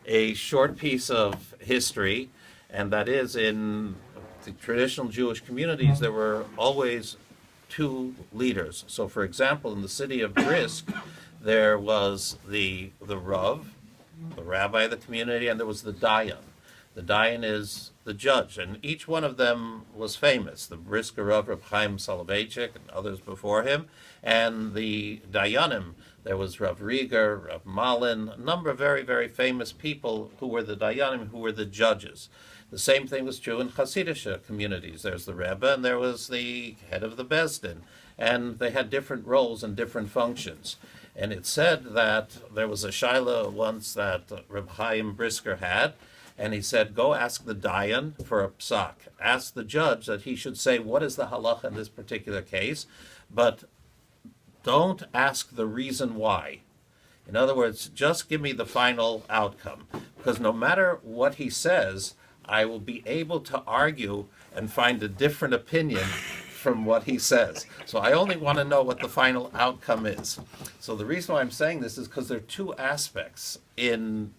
a short piece of history, and that is in the traditional Jewish communities, there were always two leaders. So, for example, in the city of Brisk, there was the Rav, the rabbi of the community, and there was the Dayan. The Dayan is the judge, and each one of them was famous. The Brisker Rav, Reb Chaim Soloveitchik, and others before him, and the Dayanim. There was Rav Rieger, Rav Malin, a number of very, very famous people who were the Dayanim, who were the judges. The same thing was true in Hasidic communities. There's the Rebbe, and there was the head of the Bezdin, and they had different roles and different functions. And it said that there was a shaila once that Reb Chaim Brisker had, and he said, go ask the Dayan for a psak. Ask the judge that he should say, what is the halacha in this particular case, but don't ask the reason why. In other words, just give me the final outcome, because no matter what he says, I will be able to argue and find a different opinion from what he says. So I only want to know what the final outcome is. So the reason why I'm saying this is because there are two aspects in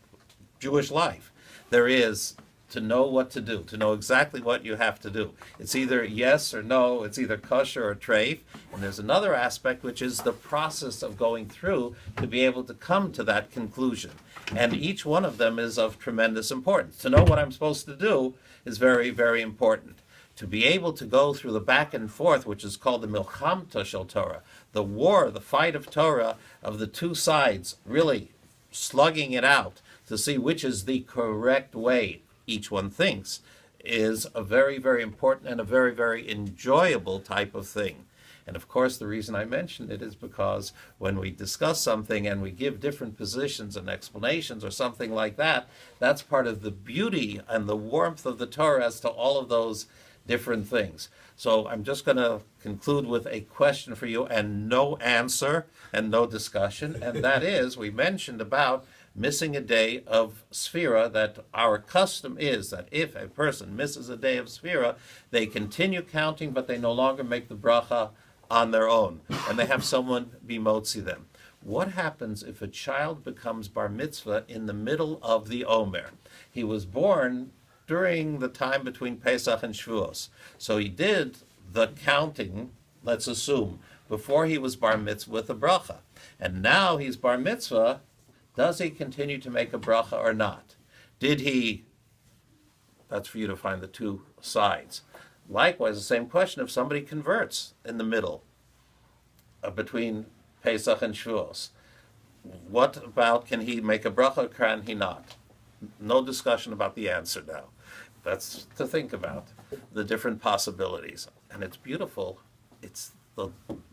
Jewish life. There is to know what to do, to know exactly what you have to do. It's either yes or no, it's either kosher or treif. And there's another aspect, which is the process of going through to be able to come to that conclusion. And each one of them is of tremendous importance. To know what I'm supposed to do is very, very important. To be able to go through the back and forth, which is called the Milchamta Shel Torah, the war, the fight of Torah, of the two sides, really slugging it out to see which is the correct way each one thinks, is a very, very important and a very, very enjoyable type of thing. And of course, the reason I mention it is because when we discuss something and we give different positions and explanations or something like that, that's part of the beauty and the warmth of the Torah as to all of those different things. So I'm just going to conclude with a question for you and no answer and no discussion. And that is, we mentioned about missing a day of Sfira, that our custom is that if a person misses a day of Sfira, they continue counting, but they no longer make the bracha on their own, and they have someone be motzi them. What happens if a child becomes bar mitzvah in the middle of the Omer? He was born during the time between Pesach and Shavuos. So he did the counting, let's assume, before he was bar mitzvah with a bracha. And now he's bar mitzvah. Does he continue to make a bracha or not? Did he? That's for you to find the two sides. Likewise, the same question, if somebody converts in the middle between Pesach and Shavuos, what about, can he make a bracha or can he not? No discussion about the answer now. That's to think about, the different possibilities. And it's beautiful. It's the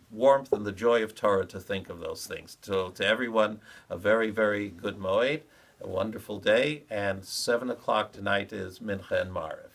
warmth and the joy of Torah to think of those things. To everyone, a very, very good moed, a wonderful day, and 7 o'clock tonight is Mincha and Maariv.